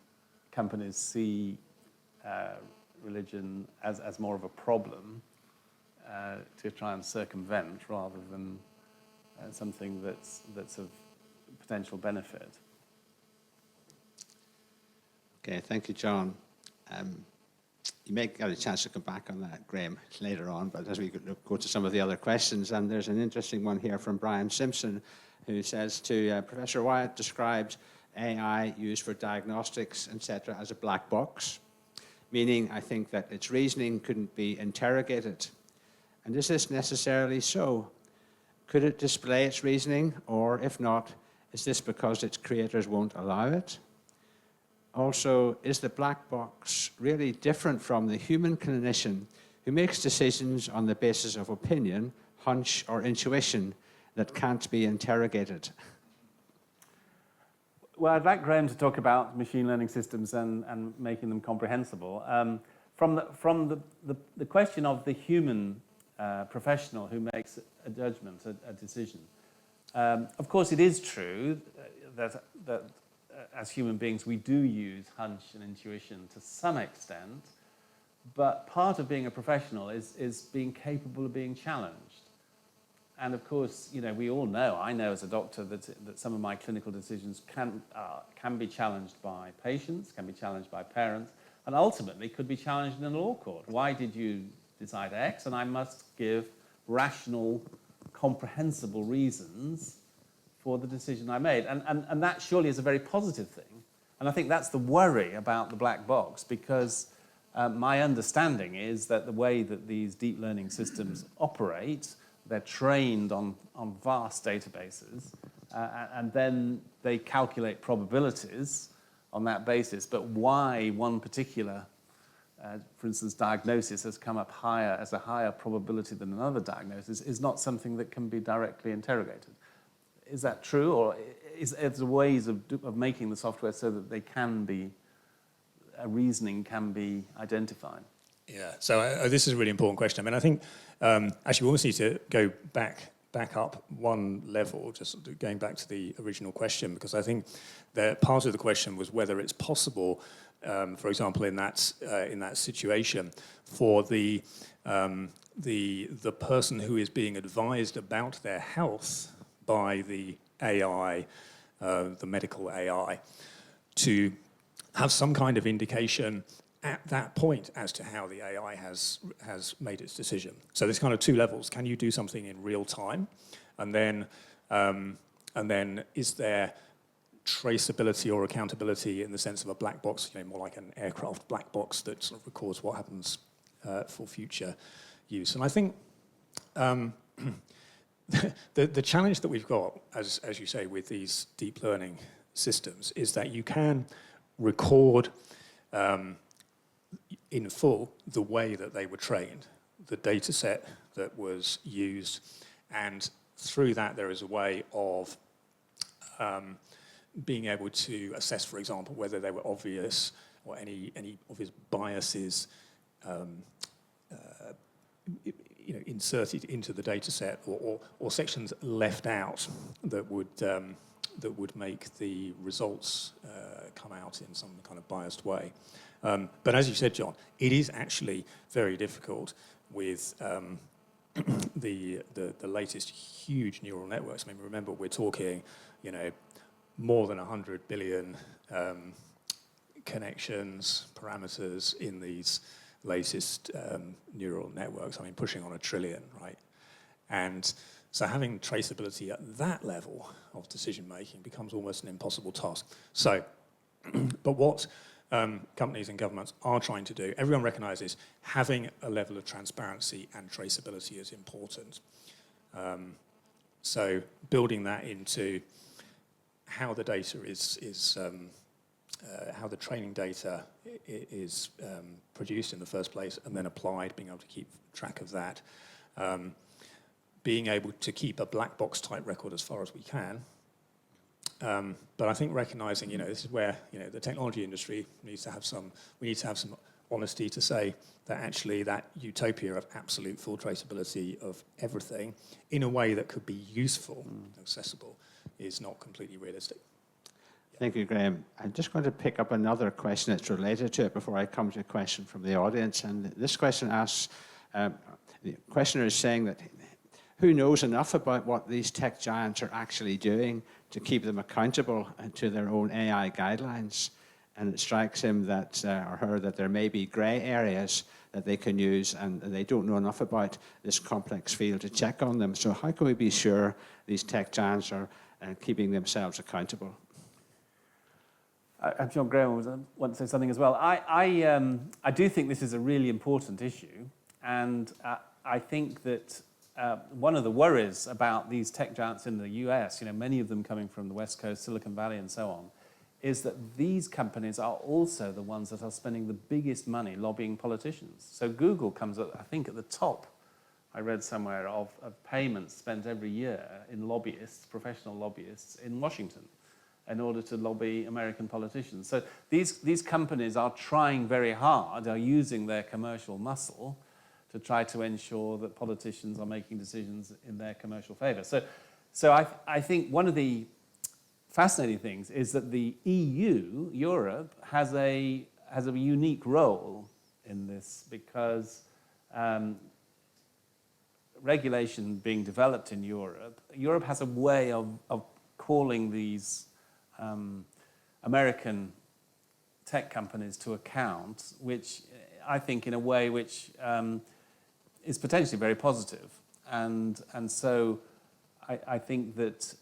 companies see religion as more of a problem to try and circumvent rather than something that's of potential benefit.
Okay, thank you, John. You may get a chance to come back on that, Graham, later on, but as we go to some of the other questions, and there's an interesting one here from Brian Simpson, who says Professor Wyatt described AI used for diagnostics, etc., as a black box, meaning I think that its reasoning couldn't be interrogated. And is this necessarily so? Could it display its reasoning, or if not, is this because its creators won't allow it? Also, is the black box really different from the human clinician who makes decisions on the basis of opinion, hunch, or intuition that can't be interrogated?
Well, I'd like Graham to talk about machine learning systems and making them comprehensible. From the question of the human professional who makes a judgment, a decision. Of course, it is true that as human beings, we do use hunch and intuition to some extent, but part of being a professional is being capable of being challenged. And of course, we all know, I know as a doctor, that some of my clinical decisions can be challenged by patients, can be challenged by parents, and ultimately could be challenged in a law court. Why did you decide X? And I must give rational, comprehensible reasons for the decision I made. And that surely is a very positive thing. And I think that's the worry about the black box, because my understanding is that the way that these deep learning systems operate, they're trained on vast databases, and then they calculate probabilities on that basis. But why one particular, for instance, diagnosis has come up higher as a higher probability than another diagnosis is not something that can be directly interrogated. Is that true, or is there ways of making the software so that they can be, reasoning can be identified?
Yeah, so this is a really important question. I mean, I think actually we almost need to go back up one level, just going back to the original question, because I think that part of the question was whether it's possible, for example, in that situation, for the person who is being advised about their health by the AI, the medical AI, to have some kind of indication at that point as to how the AI has made its decision. So there's kind of two levels. Can you do something in real time? And then is there traceability or accountability in the sense of a black box, more like an aircraft black box that sort of records what happens for future use? And I think the challenge that we've got, as you say, with these deep learning systems is that you can record in full the way that they were trained, the data set that was used, and through that there is a way of being able to assess, for example, whether they were obvious or any obvious biases inserted into the data set, or sections left out that would make the results come out in some kind of biased way. But as you said, John, it is actually very difficult with the latest huge neural networks. I mean, remember, we're talking, more than 100 billion connections, parameters in these latest neural networks. I mean, pushing on 1 trillion, right? And so having traceability at that level of decision-making becomes almost an impossible task. So, but what companies and governments are trying to do, everyone recognizes having a level of transparency and traceability is important. So building that into how the data is how the training data is produced in the first place and then applied, being able to keep track of that, being able to keep a black box type record as far as we can. But I think recognizing, this is where, the technology industry needs to have some honesty to say that actually that utopia of absolute full traceability of everything in a way that could be useful and accessible is not completely realistic.
Thank you, Graham. I'm just going to pick up another question that's related to it before I come to a question from the audience. And this question asks, the questioner is saying that who knows enough about what these tech giants are actually doing to keep them accountable to their own AI guidelines? And it strikes him that, or her, that there may be grey areas that they can use, and they don't know enough about this complex field to check on them. So how can we be sure these tech giants are keeping themselves accountable?
I'm sure Graham want to say something as well. I do think this is a really important issue, and I think that one of the worries about these tech giants in the US, many of them coming from the West Coast, Silicon Valley and so on, is that these companies are also the ones that are spending the biggest money lobbying politicians. So Google comes, I think, at the top, I read somewhere, of payments spent every year in lobbyists, professional lobbyists in Washington, in order to lobby American politicians. So these companies are trying very hard, are using their commercial muscle to try to ensure that politicians are making decisions in their commercial favor. So I think one of the fascinating things is that the EU, Europe, has a unique role in this, because regulation being developed in Europe, Europe has a way of calling these American tech companies to account, which I think in a way which is potentially very positive. And so I think that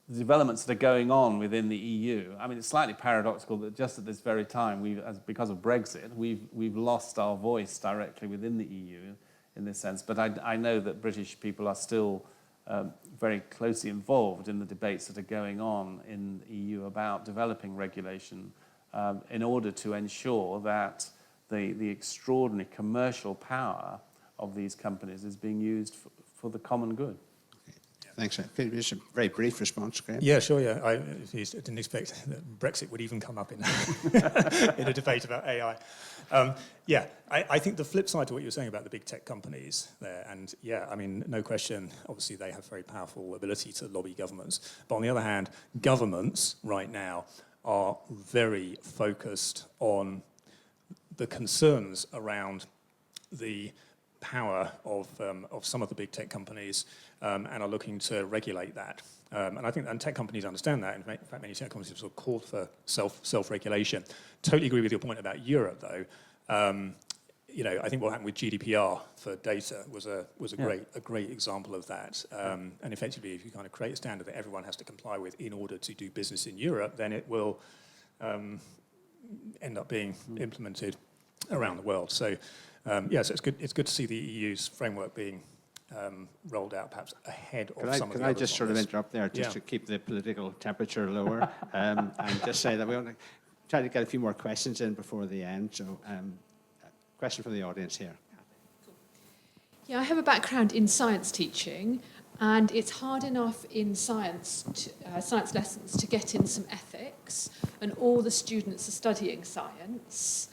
the developments that are going on within the EU, I mean, it's slightly paradoxical that just at this very time, because of Brexit, we've lost our voice directly within the EU in this sense. But I know that British people are still very closely involved in the debates that are going on in the EU about developing regulation in order to ensure that the extraordinary commercial power of these companies is being used for the common good.
Thanks. Just a very brief response, Graham.
Yeah, sure, yeah. I didn't expect that Brexit would even come up in, in a debate about AI. I think the flip side to what you were saying about the big tech companies there, and yeah, I mean, no question, obviously they have very powerful ability to lobby governments. But on the other hand, governments right now are very focused on the concerns around the power of some of the big tech companies and are looking to regulate that. And I think tech companies understand that. In fact, many tech companies have sort of called for self-regulation. Totally agree with your point about Europe, though. I think what happened with GDPR for data was a great example of that. And effectively, if you kind of create a standard that everyone has to comply with in order to do business in Europe, then it will end up being implemented around the world. So, so it's good to see the EU's framework being rolled out perhaps ahead of some of the others.
Can I just sort of interrupt there just to keep the political temperature lower and just say that we want to try to get a few more questions in before the end. So, question from the audience here.
Yeah, I have a background in science teaching, and it's hard enough in science lessons to get in some ethics, and all the students are studying science.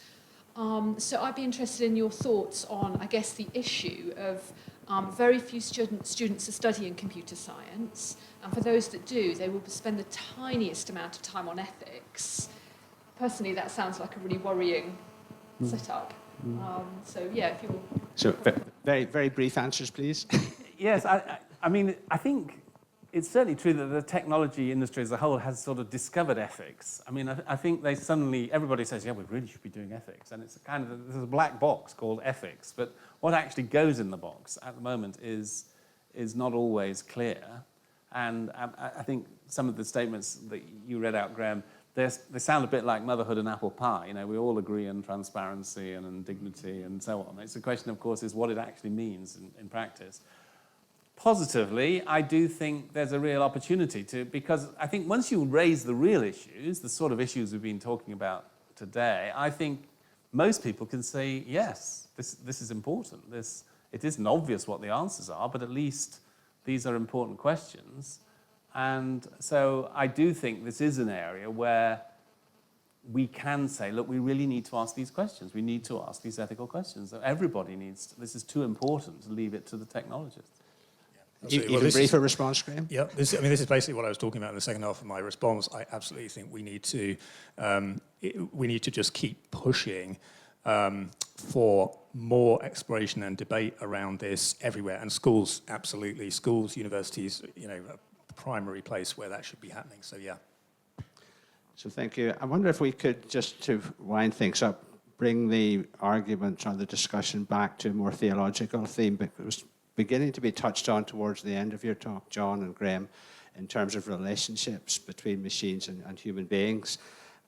So I'd be interested in your thoughts on, I guess, the issue of very few students are studying computer science, and for those that do, they will spend the tiniest amount of time on ethics. Personally, that sounds like a really worrying setup. If you will.
So very, very brief answers, please.
Yes, I mean, I think it's certainly true that the technology industry as a whole has sort of discovered ethics. I mean, I think everybody says, yeah, we really should be doing ethics. And it's there's a black box called ethics. But what actually goes in the box at the moment is not always clear. And I think some of the statements that you read out, Graham, they sound a bit like motherhood and apple pie. You know, we all agree on transparency and dignity and so on. It's the question, of course, is what it actually means in practice. Positively, I do think there's a real opportunity because I think once you raise the real issues, the sort of issues we've been talking about today, I think most people can say, yes, this is important. It isn't obvious what the answers are, but at least these are important questions. And so I do think this is an area where we can say, look, we really need to ask these questions. We need to ask these ethical questions. So everybody needs to. This is too important to leave it to the technologists.
Even briefer response, Graham?
Yeah, this is basically what I was talking about in the second half of my response. I absolutely think we need to just keep pushing for more exploration and debate around this everywhere. And schools, absolutely. Schools, universities, a primary place where that should be happening. So, yeah.
So thank you. I wonder if we could, just to wind things up, bring the argument or the discussion back to a more theological theme, because it was beginning to be touched on towards the end of your talk, John and Graham, in terms of relationships between machines and human beings.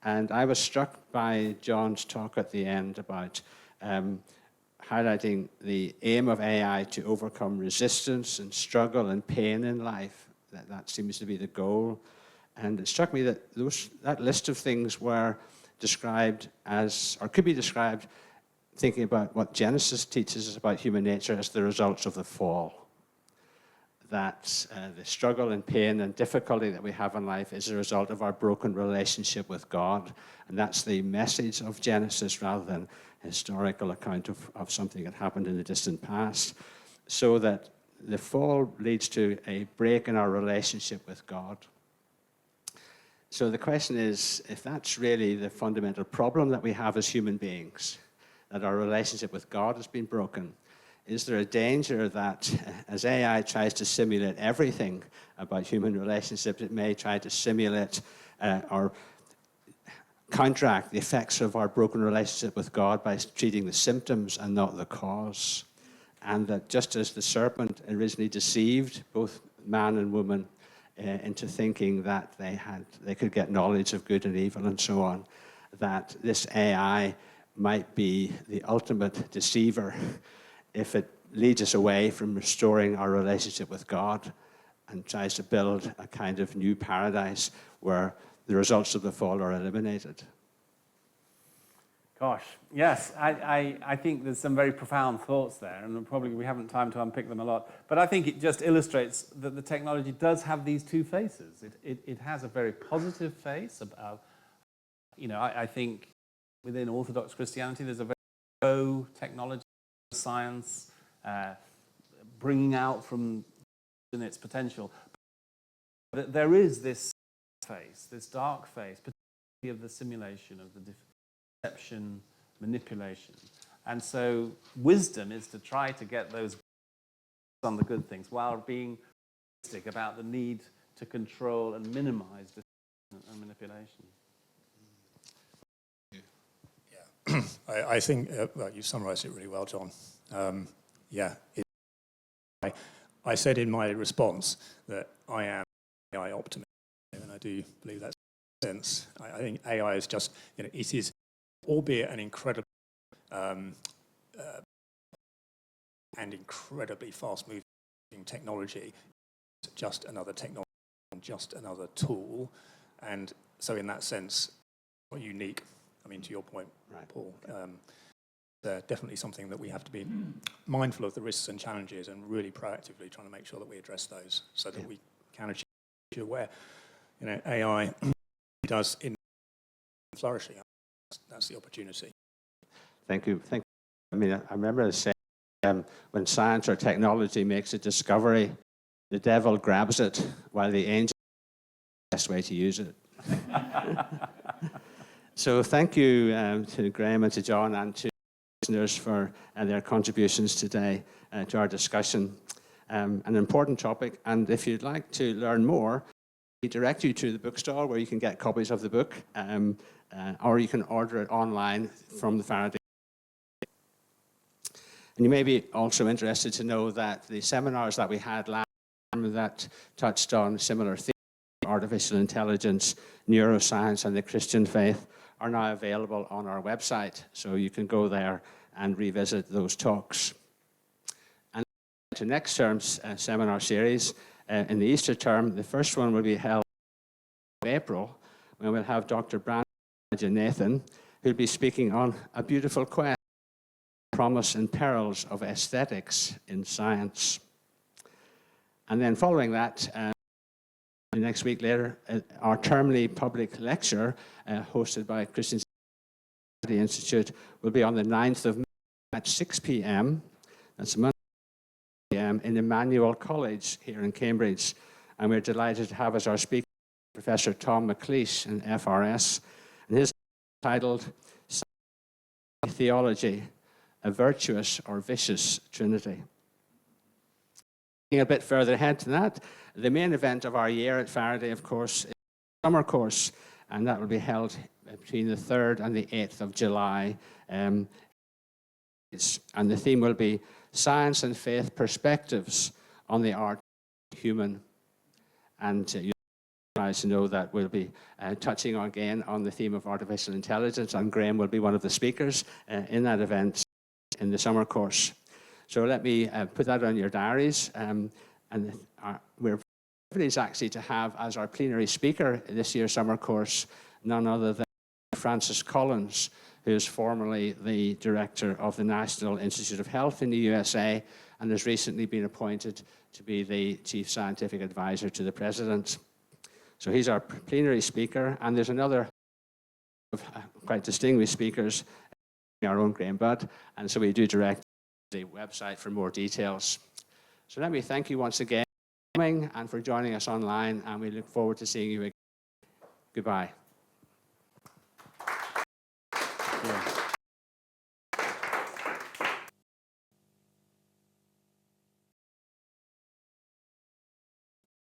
And I was struck by John's talk at the end about highlighting the aim of AI to overcome resistance and struggle and pain in life. That seems to be the goal. And it struck me that that list of things were described as, or could be described, thinking about what Genesis teaches us about human nature as the results of the fall. That the struggle and pain and difficulty that we have in life is a result of our broken relationship with God. And that's the message of Genesis rather than a historical account of something that happened in the distant past. So that the fall leads to a break in our relationship with God. So the question is, if that's really the fundamental problem that we have as human beings, that our relationship with God has been broken, is there a danger that as AI tries to simulate everything about human relationships, it may try to simulate or counteract the effects of our broken relationship with God by treating the symptoms and not the cause? And that just as the serpent originally deceived both man and woman into thinking that they could get knowledge of good and evil and so on, that this AI might be the ultimate deceiver if it leads us away from restoring our relationship with God and tries to build a kind of new paradise where the results of the fall are eliminated.
Gosh, yes, I think there's some very profound thoughts there, and probably we haven't time to unpick them a lot. But I think it just illustrates that the technology does have these two faces. It has a very positive face about, I think within Orthodox Christianity there's a very pro-technology, science, bringing out from its potential. But there is this face, this dark face, particularly of the simulation, of the deception, manipulation. And so wisdom is to try to get those on the good things while being realistic about the need to control and minimize deception and manipulation.
I think, well, you summarised it really well, John. I said in my response that I am AI optimist, and I do believe that's the sense. I think AI is just, it is, albeit an incredible and incredibly fast-moving technology, it's just another technology, just another tool, and so in that sense, not unique. I mean, to your point, right, Paul, definitely something that we have to be mindful of the risks and challenges and really proactively trying to make sure that we address those so that we can achieve where, AI does in flourishing. That's the opportunity.
Thank you. I mean, I remember saying when science or technology makes a discovery, the devil grabs it while the angel is the best way to use it. So thank you to Graham and to John and to listeners for their contributions today to our discussion. An important topic, and if you'd like to learn more, we direct you to the bookstore where you can get copies of the book, or you can order it online from the Faraday. And you may be also interested to know that the seminars that we had last time that touched on similar themes, artificial intelligence, neuroscience, and the Christian faith, are now available on our website, so you can go there and revisit those talks. And to next term's seminar series, in the Easter term, the first one will be held in April, when we'll have Dr. Brandon Nathan, who'll be speaking on a beautiful quest, promise and perils of aesthetics in science. And then following that, next week later, our termly public lecture, hosted by Christian Institute, will be on the 9th of May at 6 p.m. That's Monday, 6 p.m. in Emmanuel College here in Cambridge. And we're delighted to have as our speaker Professor Tom McLeish in FRS. And his titled Theology, a Virtuous or Vicious Trinity. Looking a bit further ahead to that, the main event of our year at Faraday, of course, is the summer course, and that will be held between the 3rd and the 8th of July. And the theme will be Science and Faith Perspectives on the Art of Human. And you're surprised to know that we'll be touching again on the theme of artificial intelligence, and Graham will be one of the speakers in that event in the summer course. So let me put that on your diaries. We're privileged actually to have as our plenary speaker this year's summer course none other than Francis Collins, who is formerly the director of the National Institute of Health in the USA and has recently been appointed to be the chief scientific advisor to the president. So he's our plenary speaker, and there's another quite distinguished speakers, our own Graham Budd, and so we do direct the website for more details. So let me thank you once again for coming and for joining us online, and we look forward to seeing you again. Goodbye.